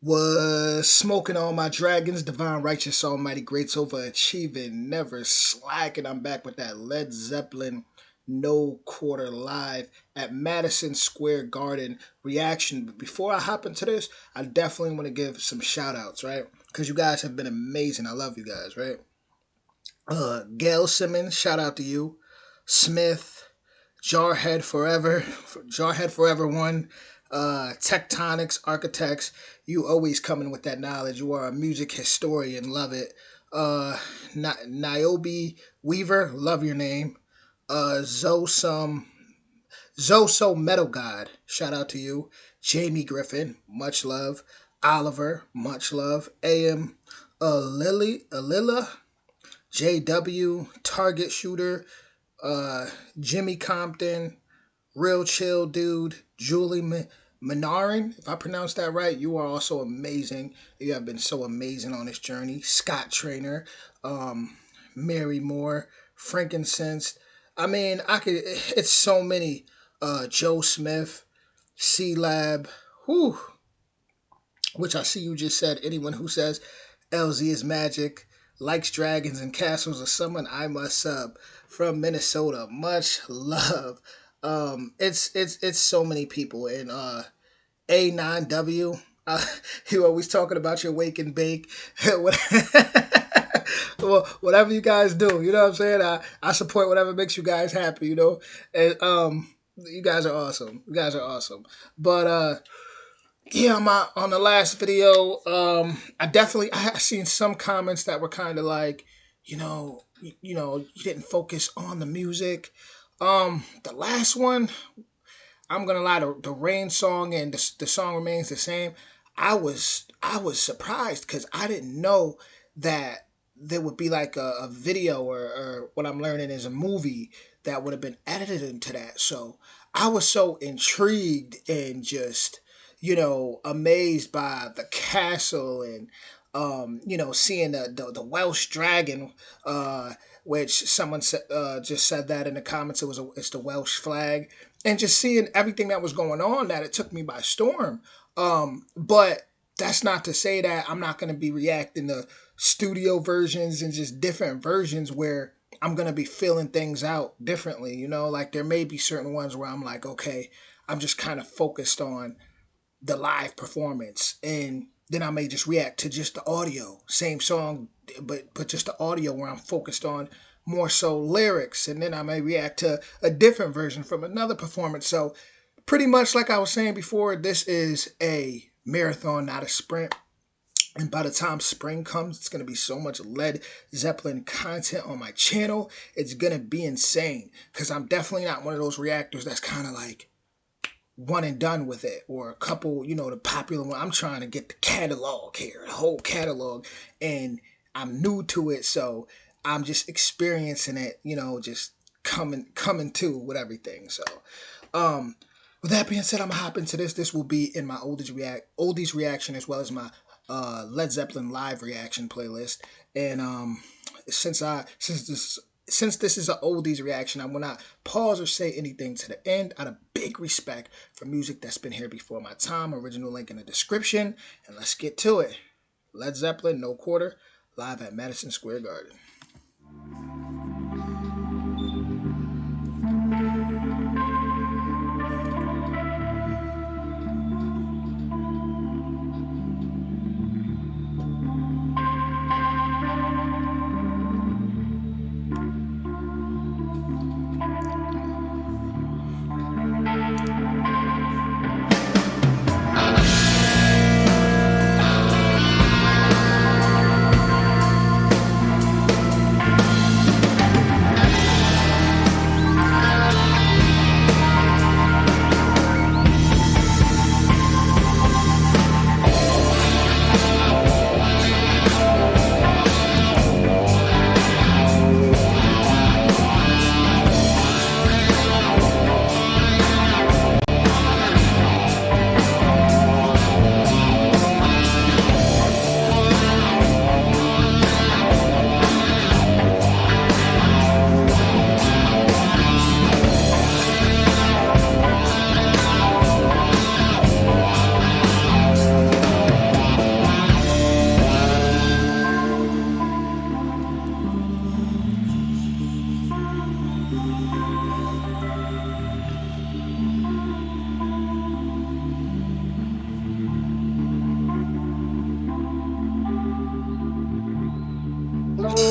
Was smoking all my dragons, divine, righteous, almighty, greats, overachieving, never slacking. I'm back with that Led Zeppelin No Quarter live at Madison Square Garden reaction. But before I hop into this, I definitely want to give some shout outs, right? Because you guys have been amazing. I love you guys, right? Gail Simmons, shout out to you. Smith, Jarhead Forever, Jarhead Forever One, Tectonics, Architects. You always coming with that knowledge. You are a music historian, love it. Niobe Weaver, love your name. Zosum, Zoso Metal God, shout out to you. Jamie Griffin, much love. Oliver, much love. AM, Alila, JW, Target Shooter, Jimmy Compton, Real Chill Dude, Julie Minarin, if I pronounced that right. You are also amazing. You have been so amazing on this journey. Scott Trainer, Mary Moore, Frankincense. I mean, it's so many. Joe Smith, C Lab, whew, which I see you just said. Anyone who says LZ is magic, likes dragons and castles, or someone I must sub from Minnesota. Much love. It's so many people. And A9W, you always talking about your wake and bake. Well, whatever you guys do, you know what I'm saying? I support whatever makes you guys happy, you know? And you guys are awesome. You guys are awesome. But yeah, on the last video, I seen some comments that were kind of like, you didn't focus on the music. The last one, I'm gonna lie, the Rain song and the song remains the same. I was surprised because I didn't know that there would be like a video or what I'm learning is a movie that would have been edited into that. So I was so intrigued and just amazed by the castle and seeing the Welsh dragon, which someone just said that in the comments. It's the Welsh flag, and just seeing everything that was going on, that it took me by storm. But that's not to say that I'm not going to be reacting to studio versions and just different versions where I'm going to be feeling things out differently. Like there may be certain ones where I'm like, okay, I'm just kind of focused on the live performance, and then I may just react to just the audio, same song, but just the audio where I'm focused on more so lyrics, and then I may react to a different version from another performance. So pretty much like I was saying before, this is a marathon, not a sprint. And by the time spring comes, it's going to be so much Led Zeppelin content on my channel. It's going to be insane, because I'm definitely not one of those reactors that's kind of like one and done with it, or a couple, the popular one. I'm trying to get the catalog here, the whole catalog, and I'm new to it, so I'm just experiencing it, just coming to with everything. So, with that being said, I'm gonna hop into this. This will be in my oldies reaction as well as my Led Zeppelin live reaction playlist. And since this is an oldies reaction, I will not pause or say anything to the end, out of big respect for music that's been here before my time. Original link in the description, and let's get to it. Led Zeppelin, No Quarter, live at Madison Square Garden.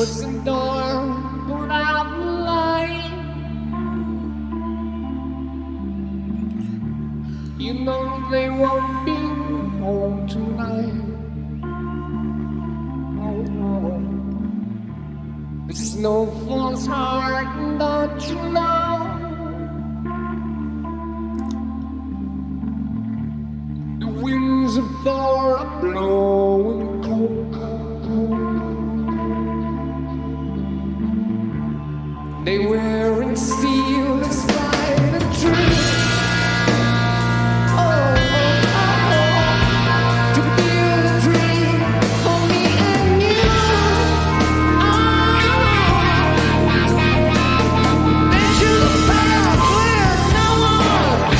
Close the door, put out the light. You know they won't be home tonight. Oh, no. It's no false heart, don't you know? The winds of Thor are blowing cold, cold, cold. They wearing steel that's bright and true. To build a dream for me and you. That you path where no one.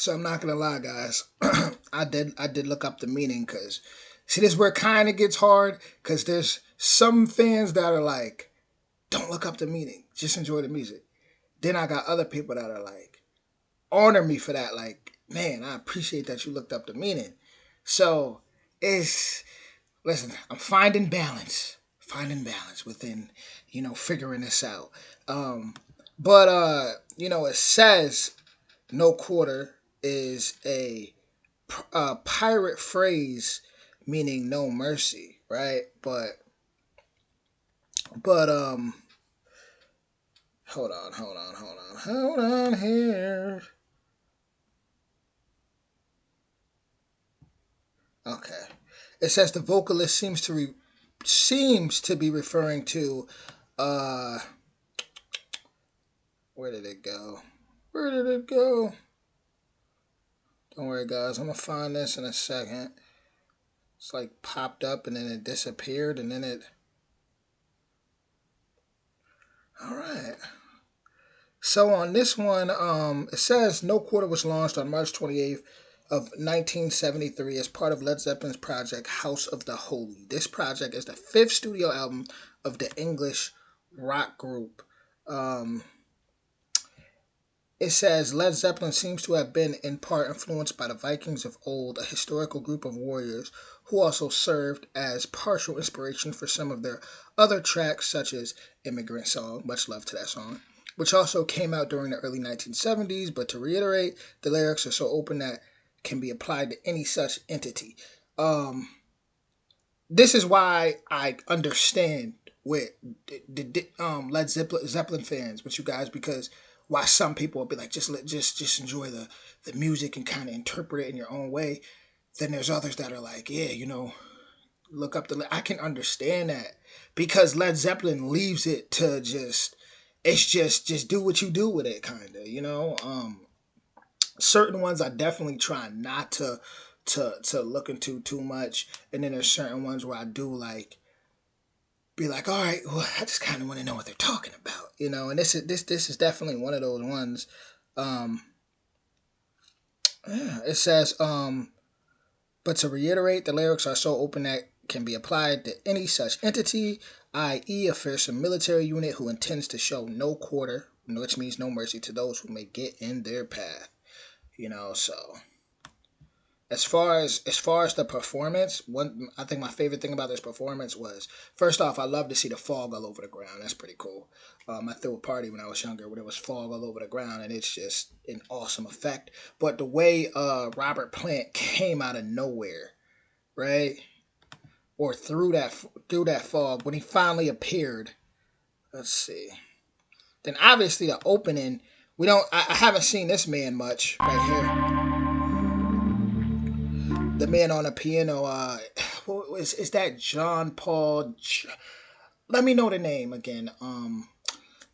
So I'm not gonna lie, guys. I did look up the meaning because see, this is where it kind of gets hard because there's some fans that are like, don't look up the meaning, just enjoy the music. Then I got other people that are like, honor me for that. Like, man, I appreciate that you looked up the meaning. So it's listen, I'm finding balance within, figuring this out. But it says no quarter is a pirate phrase meaning no mercy, right? But hold on here. Okay, it says the vocalist seems to be referring to uh where did it go? Where did it go? Don't worry, guys. I'm gonna find this in a second. It's like popped up and then it disappeared and then it. All right. So on this one, it says No Quarter was launched on March 28th of 1973 as part of Led Zeppelin's project House of the Holy. This project is the fifth studio album of the English rock group. It says Led Zeppelin seems to have been in part influenced by the Vikings of old, a historical group of warriors who also served as partial inspiration for some of their other tracks, such as Immigrant Song, much love to that song, which also came out during the early 1970s. But to reiterate, the lyrics are so open that can be applied to any such entity. This is why I understand with the Led Zeppelin fans, with you guys, because why some people will be like, just enjoy the music and kind of interpret it in your own way. Then there's others that are like, yeah, look up the. I can understand that because Led Zeppelin leaves it to it's just do what you do with it, kind of. Certain ones I definitely try not to look into too much, and then there's certain ones where I do like be like, all right, well, I just kind of want to know what they're talking about. And this is definitely one of those ones. Um, yeah, it says, but to reiterate, the lyrics are so open that can be applied to any such entity, i.e., a fearsome military unit who intends to show no quarter, which means no mercy to those who may get in their path. So as far as the performance, one I think my favorite thing about this performance was first off, I love to see the fog all over the ground. That's pretty cool. I threw a party when I was younger where there was fog all over the ground, and it's just an awesome effect. But the way Robert Plant came out of nowhere, right, or through that fog when he finally appeared. Let's see. Then obviously the opening, we don't. I haven't seen this man much right here. The man on the piano. Is that John Paul? Let me know the name again.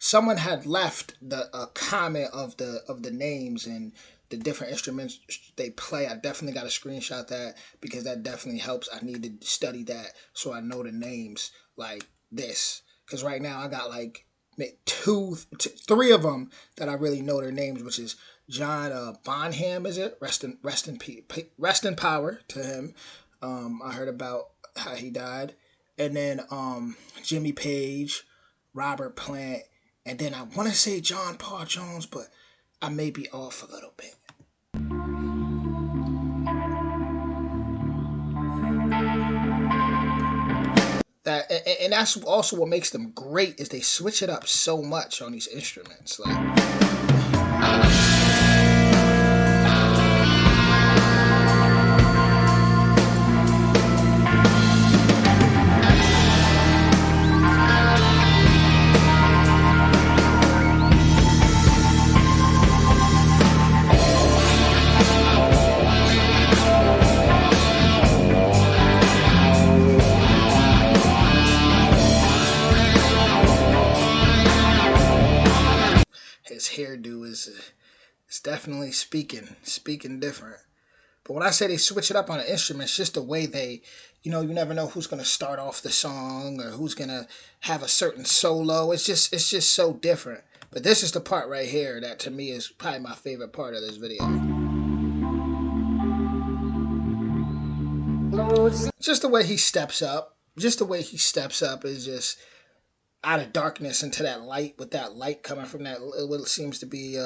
Someone had left the comment of the names and the different instruments they play. I definitely got to screenshot that because that definitely helps. I need to study that so I know the names like this. Because right now I got like three of them that I really know their names, which is John Bonham. Is it rest in power to him. I heard about how he died, and then Jimmy Page, Robert Plant, and then I want to say John Paul Jones, but I may be off a little bit. That and that's also what makes them great is they switch it up so much on these instruments. Like his hairdo is it's definitely speaking different. But when I say they switch it up on an instrument, it's just the way they, you never know who's gonna start off the song or who's gonna have a certain solo. It's just so different. But this is the part right here that to me is probably my favorite part of this video. Just the way he steps up. Just the way he steps up is just out of darkness into that light with that light coming from that what seems to be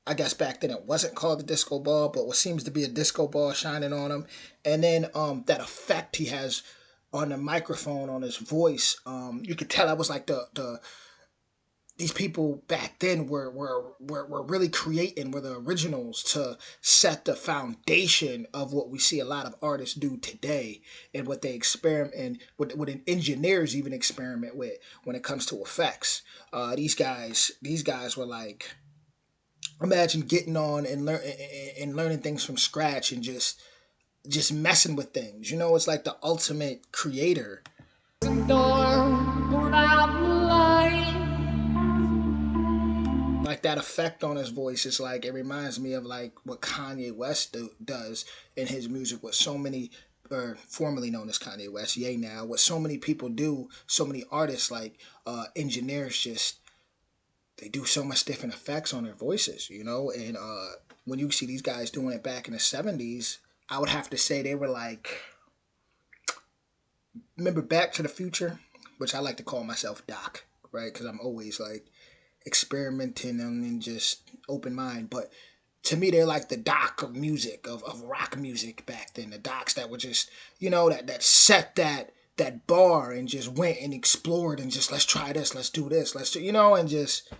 I guess back then it wasn't called the disco ball, but what seems to be a disco ball shining on him. And then that effect he has on the microphone on his voice, you could tell that was like the these people back then were really creating, were the originals to set the foundation of what we see a lot of artists do today and what they experiment and what engineers even experiment with when it comes to effects. These guys were like, imagine getting on and learning things from scratch and just messing with things. It's like the ultimate creator. Like that effect on his voice is like, it reminds me of like what Kanye West does in his music with so many, or formerly known as Kanye West, yay now, what so many people do, so many artists like engineers just, they do so much different effects on their voices, and when you see these guys doing it back in the 70s, I would have to say they were like, remember Back to the Future, which I like to call myself Doc, right? Because I'm always like experimenting and just open mind. But to me, they're like the Doc of music, of rock music back then. The Docs that were just, that set that bar and just went and explored and just, let's try this, let's do this, and just,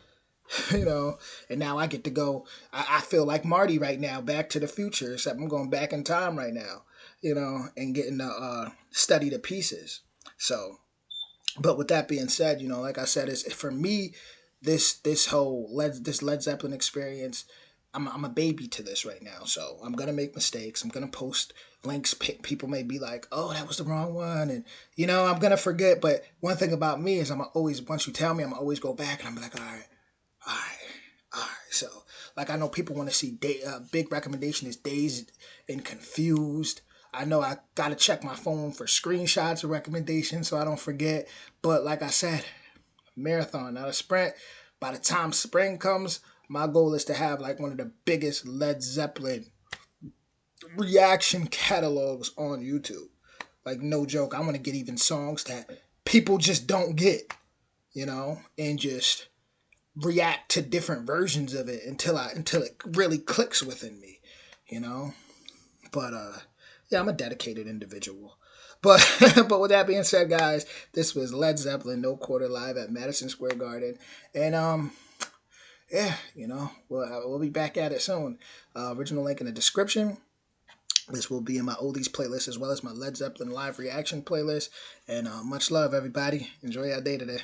and now I get to go. I feel like Marty right now, Back to the Future, except I'm going back in time right now, and getting to study the pieces. So, but with that being said, like I said, is for me, this whole Led Zeppelin experience, I'm a baby to this right now. So I'm gonna make mistakes. I'm gonna post links. People may be like, "Oh, that was the wrong one," and I'm gonna forget. But one thing about me is I'm always, once you tell me, I'm always go back and I'm like, all right, all right, all right. So like I know people want to see big recommendation is Dazed and Confused. I know I gotta check my phone for screenshots of recommendations so I don't forget. But like I said, marathon, not a sprint. By the time spring comes, my goal is to have like one of the biggest Led Zeppelin reaction catalogs on YouTube. Like no joke, I want to get even songs that people just don't get, and just react to different versions of it until it really clicks within me, you know. But yeah, I'm a dedicated individual. But but with that being said, guys, this was Led Zeppelin No Quarter live at Madison Square Garden, and yeah, we'll be back at it soon. Original link in the description. This will be in my oldies playlist as well as my Led Zeppelin live reaction playlist. And much love, everybody. Enjoy your day today.